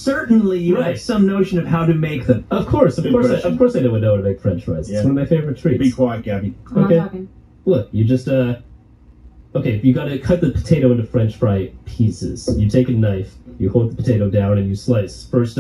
certainly you have some notion of how to make them. Of course I know how to make French fries. It's one of my favorite treats. Be quiet, Gabby. I'm not talking. Look, you just okay, you gotta cut the potato into French fry pieces. You take a knife, you hold the potato down, and you slice. First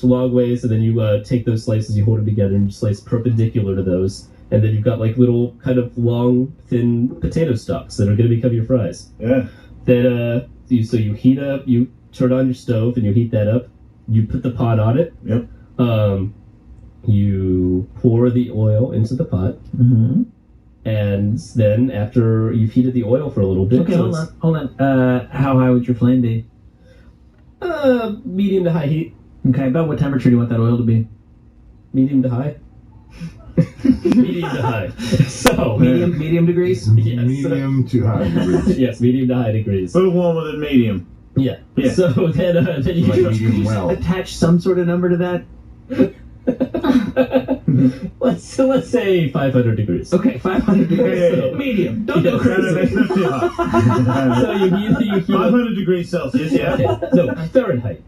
long ways, and then you take those slices, you hold them together, and you slice perpendicular to those. And then you've got like little kind of long, thin potato stalks that are gonna become your fries. Yeah. Then you heat up, you turn on your stove, and you heat that up. You put the pot on it. Yep. You pour the oil into the pot. Mm-hmm. And then after you've heated the oil for a little bit... Okay, hold on. How high would your flame be? Medium to high heat. Okay, about what temperature do you want that oil to be? Medium to high. Medium to high. So... Medium degrees? Yes. Medium to high degrees. Yes, medium to high degrees. A little warmer than medium. Yeah. So then you Like can medium well. Attach some sort of number to that? let's say 500 degrees. Okay, 500 degrees. So, medium. Don't go crazy. That's not too hot. So you heat 500 degrees Celsius, yeah. No, Fahrenheit.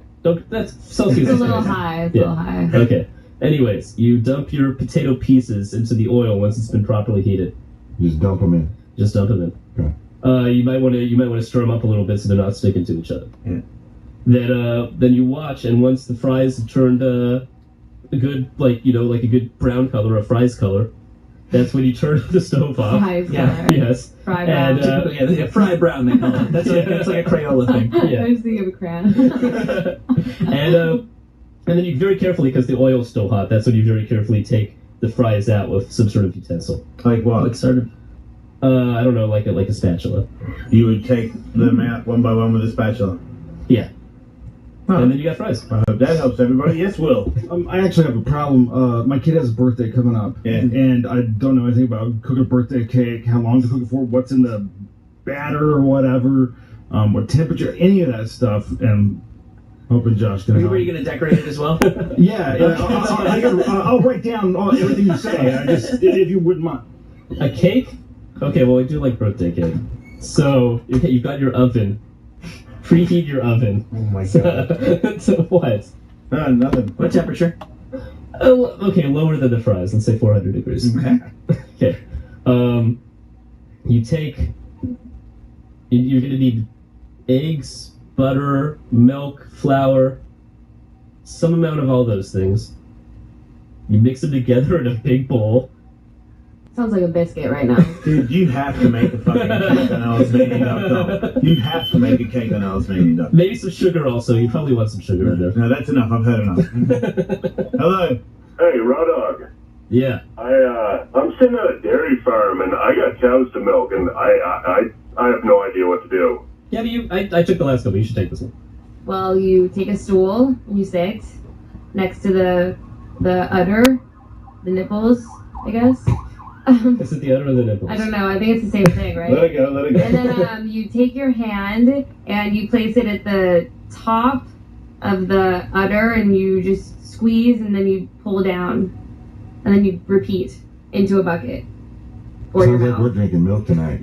That's Celsius. It's a little high. It's a little high. Okay. Anyways, you dump your potato pieces into the oil once it's been properly heated. Just dump them in. Just dump them in. Okay. You might want to stir them up a little bit so they're not sticking to each other. Yeah. Then you watch, and once the fries have turned a good like a good brown color, a fries color, that's when you turn the stove off. Fries color. Yes. Fry brown. And fried brown, they call it. That's like a Crayola thing. Yeah. I was thinking of a crayon. And then you very carefully, because the oil's still hot, that's when you very carefully take the fries out with some sort of utensil. Like what? What sort of? I don't know, like a spatula. You would take them out one by one with a spatula. Yeah. Huh. And then you got fries. I hope that helps everybody. Yes, Will. I actually have a problem. My kid has a birthday coming up, and I don't know anything about cooking a birthday cake, how long to cook it for, what's in the batter or whatever, what temperature, any of that stuff, and hoping Josh can help. Were you going to decorate it as well? Yeah. I'll write down everything you say. If you wouldn't mind. A cake? Okay, well, we do like birthday cake. So, you've got your oven. Preheat your oven. Oh my god. So what? Nothing. What temperature? Oh, okay, lower than the fries. Let's say 400 degrees. Okay. Okay. You're going to need eggs, butter, milk, flour, some amount of all those things. You mix them together in a big bowl. Sounds like a biscuit right now. Dude, you have to make a fucking cake on I was making up, though. You have to make a cake on I was making up. Maybe some sugar also. You probably want some sugar in there. No, that's enough. I've had enough. Hello. Hey, Raw Dog. Yeah. I'm sitting at a dairy farm and I got cows to milk and I have no idea what to do. Yeah, but I took the last couple. You should take this one. Well, you take a stool and you sit next to the udder, the nipples, I guess. Is it the udder or the nipples? I don't know. I think it's the same thing, right? Let it go. And then you take your hand and you place it at the top of the udder and you just squeeze and then you pull down and then you repeat into a bucket or your Sounds like mouth. we're drinking milk tonight.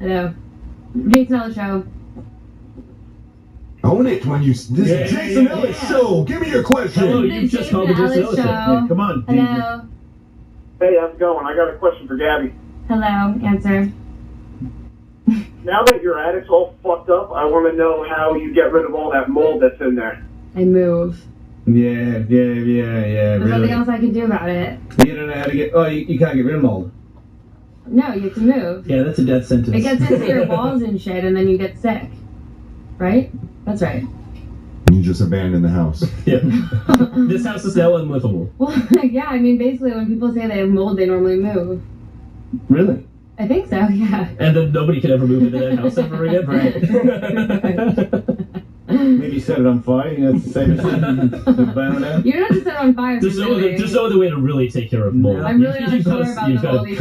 I know. Jason Ellis Show. Own it when you. This is Jason Ellis Show. Give me your question. Hello, you just called the Jason Ellis Show. Yeah, come on. Hello. Hey, how's it going? I got a question for Gabby. Hello. Answer. Now that your attic's all fucked up, I want to know how you get rid of all that mold that's in there. I move. Yeah. There's nothing Really. else I can do about it. You don't know how to get. Oh, you can't get rid of mold. No, you have to move. Yeah, that's a death sentence. It gets into your walls and shit, and then you get sick. Right? That's right. You just abandoned the house. Yeah. This house is now unlivable. Well, yeah, I mean, basically, when people say they have mold, they normally move. Really? I think so, yeah. And then nobody can ever move into that house ever again. Right. Maybe set it on fire. You know, save it. Burn it out. You don't have to set it on fire. There's no other way to really take care of mold. I'm really not sure about the mold.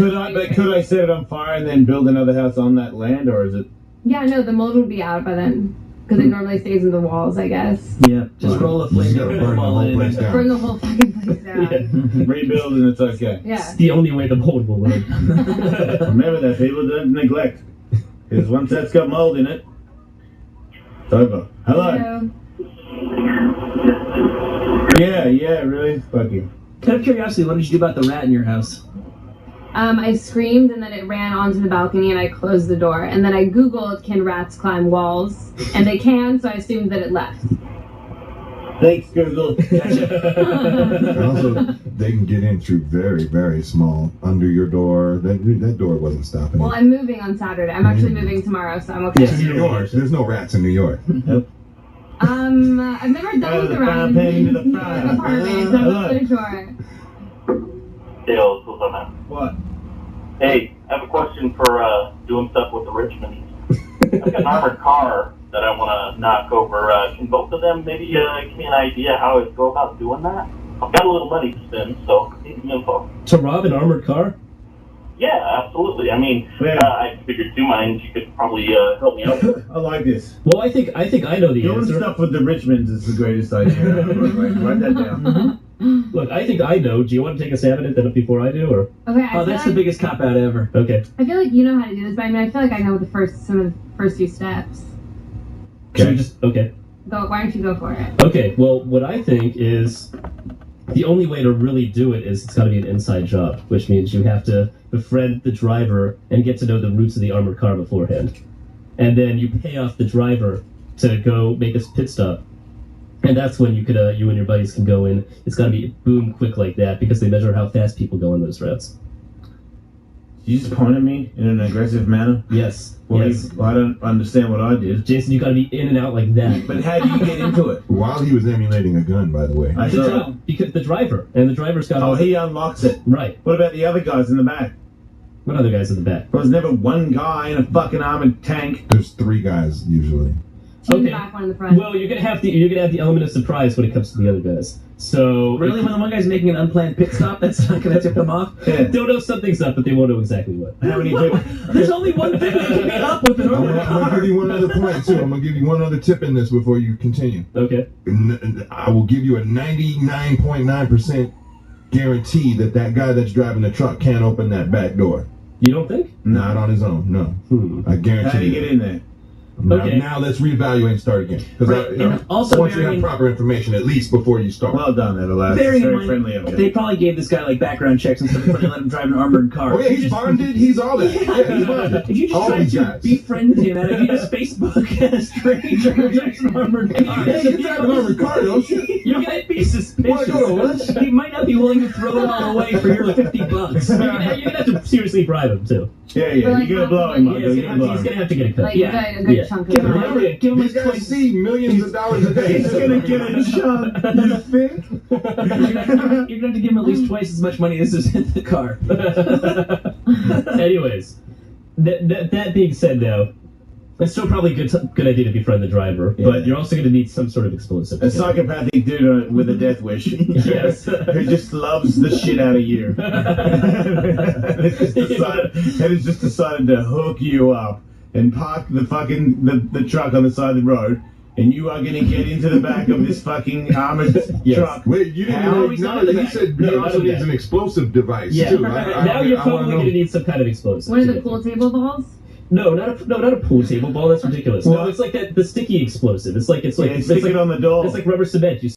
Could I set it on fire and then build another house on that land, or is it? Yeah, no, the mold would be out by then. Because it normally stays in the walls, I guess. Yeah, just roll a You flame. just gotta burn the whole place Burn down. the whole fucking place down. Yeah. Rebuild and it's okay. Yeah. It's the only way the mold will live. Remember that, people. Don't neglect. Because once that's got mold in it, it's over. Hello. Yeah, really? Fuck you. Out of curiosity, what did you do about the rat in your house? I screamed and then it ran onto the balcony and I closed the door. And then I Googled, can rats climb walls? And they can, so I assumed that it left. Thanks, Google. And also, they can get in through very, very small under your door. That door wasn't stopping Well, it. I'm moving on Saturday. I'm actually moving tomorrow, so I'm okay. To New York. There's no rats in New York. I've never dealt with a rat in an apartment, so I'm not really sure. Hey, what's up, man? What? Hey, I have a question for doing stuff with the Richmonds. I've got an armored car that I want to knock over. Can both of them maybe give me an idea how I go about doing that? I've got a little money to spend, so need some info. To rob an armored car? Yeah, absolutely. I mean, I figured two minds, you could probably help me out. I like this. Well, I think I know the Doing answer. stuff with the Richmonds is the greatest idea ever. Write that down. Look, I think I know. Do you want to take a stab at it then before I do, or? Okay, Oh, that's the biggest cop out ever. Okay. I feel like you know how to do this, but I mean, I feel like I know some of the first few steps. Should we just okay? Why don't you go for it? Okay. Well, what I think is the only way to really do it is it's got to be an inside job, which means you have to befriend the driver and get to know the roots of the armored car beforehand, and then you pay off the driver to go make a pit stop. And that's when you and your buddies can go in. It's got to be boom quick like that because they measure how fast people go on those routes. You just point at me in an aggressive manner? Yes. Well, yes. I don't understand what I did. Jason, you got to be in and out like that. But how do you get into it? While he was emulating a gun, by the way. Because the driver's got. Oh, he unlocks it. Right. What about the other guys in the back? What other guys in the back? Well, there's never one guy in a fucking armored tank. There's 3 guys usually. Two in the back, one in the front. Well, you're gonna have the element of surprise when it comes to the other guys. So Really, when the one guy's making an unplanned pit stop, that's not going to tip them off? Yeah. they'll know something's up, but they won't know exactly what. How many people? There's only one thing that can be up with an I'm armored gonna car. give you one other point too. I'm gonna give you one other tip in this before you continue. Okay. I will give you a 99.9% guarantee that guy that's driving the truck can't open that back door. You don't think? Not on his own. No. I guarantee. How do you it. get in there? Now let's reevaluate and start again. Because Right, and also once you have bearing- proper information, at least before you start. Well done, Everlast. Bearing in Very mind, friendly of you. they probably gave this guy like background checks and stuff before they let him drive an armored car. Oh yeah, he's bonded. He's all that. Yeah, he's bonded. If you just All try these to guys. befriend him out of you just Facebook a stranger who drives an armored car, Hey, you drive an armored car, don't you? you might be suspicious. Wanna go to lunch? He might not be willing to throw it all away for your $50. You're gonna have to seriously bribe him too. Yeah, But, like, you're gonna blow him up. Yeah, he's gonna have to get a cut. Like Yeah. a good Yeah. chunk of Give him, it. give him These his guys choice. see millions of dollars a day. He's gonna get a chunk. You think? You're gonna have to give him at least twice as much money as is in the car. Anyways, that being said, now it's still probably a good idea to befriend the driver, but you're also going to need some sort of explosive. A psychopathic dude with a death wish. Yes. Who just loves the shit out of you. and has just decided to hook you up and park the fucking the truck on the side of the road, and you are going to get into the back of this fucking armored truck. Wait, you didn't How even acknowledge that. He said he also needs an explosive device Yeah. too. Now you're probably going to need some kind of explosive. What are the pool table balls? No, not a pool table ball. That's ridiculous. No, it's like the sticky explosive. It's like Stick it on the door. It's like rubber cement. You